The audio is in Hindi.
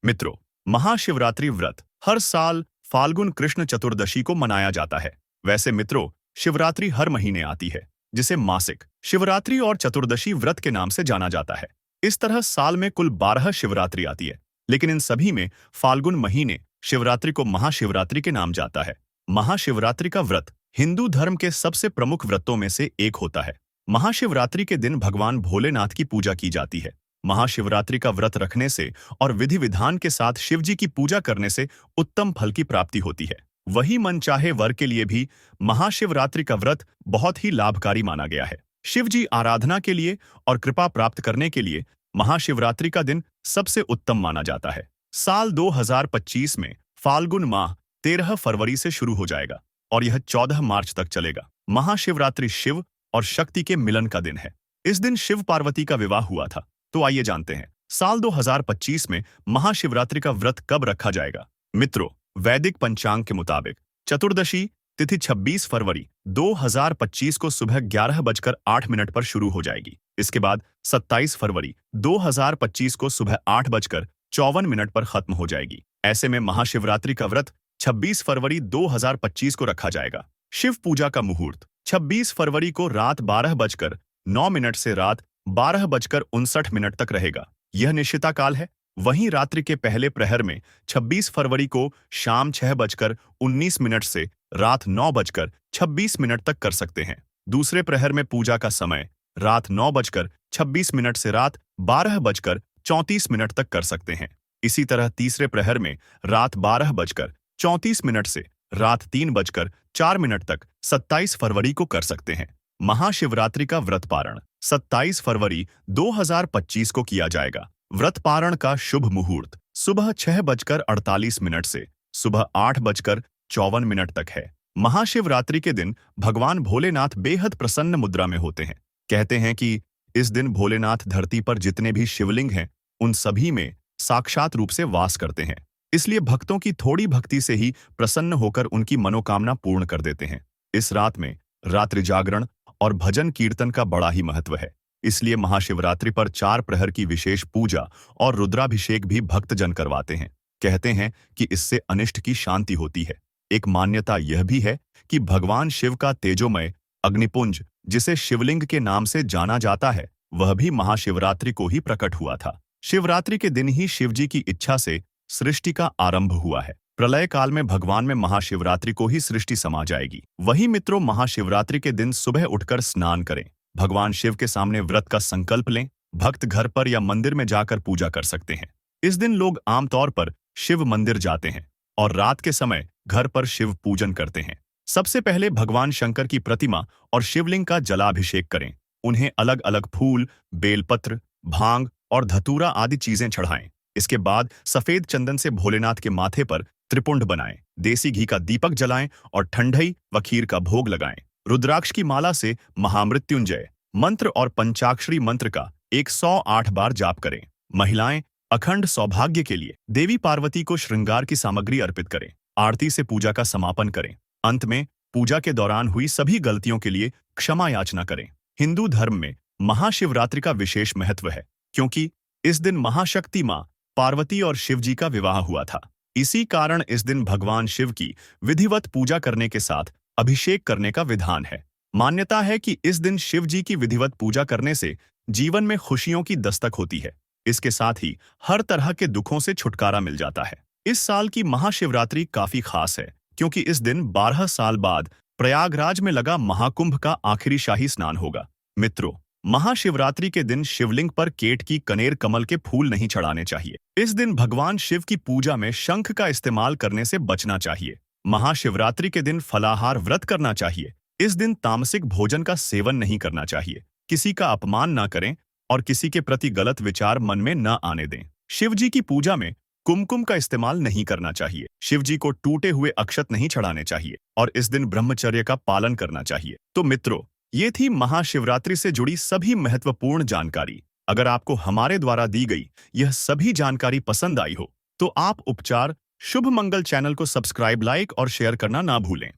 मित्रों, महाशिवरात्रि व्रत हर साल फाल्गुन कृष्ण चतुर्दशी को मनाया जाता है। वैसे मित्रों, शिवरात्रि हर महीने आती है, जिसे मासिक शिवरात्रि और चतुर्दशी व्रत के नाम से जाना जाता है। इस तरह साल में कुल 12 शिवरात्रि आती है, लेकिन इन सभी में फाल्गुन महीने शिवरात्रि को महाशिवरात्रि के नाम जाता है। महाशिवरात्रि का व्रत हिंदू धर्म के सबसे प्रमुख व्रतों में से एक होता है। महाशिवरात्रि के दिन भगवान भोलेनाथ की पूजा की जाती है। महाशिवरात्रि का व्रत रखने से और विधि विधान के साथ शिवजी की पूजा करने से उत्तम फल की प्राप्ति होती है। वही मनचाहे वर के लिए भी महाशिवरात्रि का व्रत बहुत ही लाभकारी माना गया है। शिवजी आराधना के लिए और कृपा प्राप्त करने के लिए महाशिवरात्रि का दिन सबसे उत्तम माना जाता है। साल 2025 में फाल्गुन माह 13 फरवरी से शुरू हो जाएगा और यह 14 मार्च तक चलेगा। महाशिवरात्रि शिव और शक्ति के मिलन का दिन है। इस दिन शिव पार्वती का विवाह हुआ था। तो आइए जानते हैं, साल 2025 में महाशिवरात्रि का व्रत कब रखा जाएगा। मित्रों, वैदिक पंचांग के मुताबिक चतुर्दशी तिथि 26 फरवरी 2025 को सुबह 11:08 पर शुरू हो जाएगी। इसके बाद 27 फरवरी 2025 को सुबह 8:54 पर खत्म हो जाएगी। ऐसे में महाशिवरात्रि का व्रत 26 फरवरी 2025 को रखा जाएगा। शिव पूजा का मुहूर्त 26 फरवरी को रात 12:09 से रात 12:59 तक रहेगा। यह निश्चिता काल है। वहीं रात्रि के पहले प्रहर में 26 फरवरी को शाम 6:19 से रात 9:26 तक कर सकते हैं। दूसरे प्रहर में पूजा का समय रात 9:26 से रात 12:34 तक कर सकते हैं। इसी तरह तीसरे प्रहर में रात 12:34 से रात 3:04 तक 27 फरवरी को कर सकते हैं। महाशिवरात्रि का व्रत पारण 27 फरवरी 2025 को किया जाएगा। व्रत पारण का शुभ मुहूर्त सुबह 6:48 से सुबह 8:54 तक है। महाशिवरात्रि के दिन भगवान भोलेनाथ बेहद प्रसन्न मुद्रा में होते हैं। कहते हैं कि इस दिन भोलेनाथ धरती पर जितने भी शिवलिंग हैं, उन सभी में साक्षात रूप से वास करते हैं। इसलिए भक्तों की थोड़ी भक्ति से ही प्रसन्न होकर उनकी मनोकामना पूर्ण कर देते हैं। इस रात में रात्रि जागरण और भजन कीर्तन का बड़ा ही महत्व है। इसलिए महाशिवरात्रि पर 4 प्रहर की विशेष पूजा और रुद्राभिषेक भी भक्तजन करवाते हैं। कहते हैं कि इससे अनिष्ट की शांति होती है। एक मान्यता यह भी है कि भगवान शिव का तेजोमय अग्निपुंज, जिसे शिवलिंग के नाम से जाना जाता है, वह भी महाशिवरात्रि को ही प्रकट हुआ था। शिवरात्रि के दिन ही शिवजी की इच्छा से सृष्टि का आरंभ हुआ है। प्रलय काल में भगवान में महाशिवरात्रि को ही सृष्टि समा जाएगी। वही मित्रों, महाशिवरात्रि के दिन सुबह उठकर स्नान करें, भगवान शिव के सामने व्रत का संकल्प लें। भक्त घर पर या मंदिर में जाकर पूजा कर सकते हैं। इस दिन लोग आमतौर पर शिव मंदिर जाते हैं और रात के समय घर पर शिव पूजन करते हैं। सबसे पहले भगवान शंकर की प्रतिमा और शिवलिंग का जलाभिषेक करें। उन्हें अलग अलग फूल, बेलपत्र, भांग और धतूरा आदि चीजें चढ़ाएं। इसके बाद सफेद चंदन से भोलेनाथ के माथे पर त्रिपुंड बनाएं, देसी घी का दीपक जलाएं और ठंडई व खीर का भोग लगाएं। रुद्राक्ष की माला से महामृत्युंजय मंत्र और पंचाक्षरी मंत्र का 108 बार जाप करें। महिलाएं अखंड सौभाग्य के लिए देवी पार्वती को श्रृंगार की सामग्री अर्पित करें। आरती से पूजा का समापन करें। अंत में पूजा के दौरान हुई सभी गलतियों के लिए क्षमा याचना करें। हिंदू धर्म में महाशिवरात्रि का विशेष महत्व है, क्योंकि इस दिन महाशक्ति मां पार्वती और शिवजी का विवाह हुआ था। इसी कारण इस दिन भगवान शिव की विधिवत पूजा करने के साथ अभिषेक करने का विधान है। मान्यता है कि इस दिन शिव जी की विधिवत पूजा करने से जीवन में खुशियों की दस्तक होती है। इसके साथ ही हर तरह के दुखों से छुटकारा मिल जाता है। इस साल की महाशिवरात्रि काफी खास है, क्योंकि इस दिन 12 साल बाद प्रयागराज में लगा महाकुंभ का आखिरी शाही स्नान होगा। मित्रों, महाशिवरात्रि के दिन शिवलिंग पर केट की कनेर कमल के फूल नहीं चढ़ाने चाहिए। इस दिन भगवान शिव की पूजा में शंख का इस्तेमाल करने से बचना चाहिए। महाशिवरात्रि के दिन फलाहार व्रत करना चाहिए। इस दिन तामसिक भोजन का सेवन नहीं करना चाहिए। किसी का अपमान न करें और किसी के प्रति गलत विचार मन में न आने दें। शिवजी की पूजा में कुमकुम का इस्तेमाल नहीं करना चाहिए। शिवजी को टूटे हुए अक्षत नहीं चढ़ाने चाहिए और इस दिन ब्रह्मचर्य का पालन करना चाहिए। तो मित्रों, ये थी महाशिवरात्रि से जुड़ी सभी महत्वपूर्ण जानकारी। अगर आपको हमारे द्वारा दी गई यह सभी जानकारी पसंद आई हो, तो आप उपचार शुभ मंगल चैनल को सब्सक्राइब, लाइक और शेयर करना ना भूलें।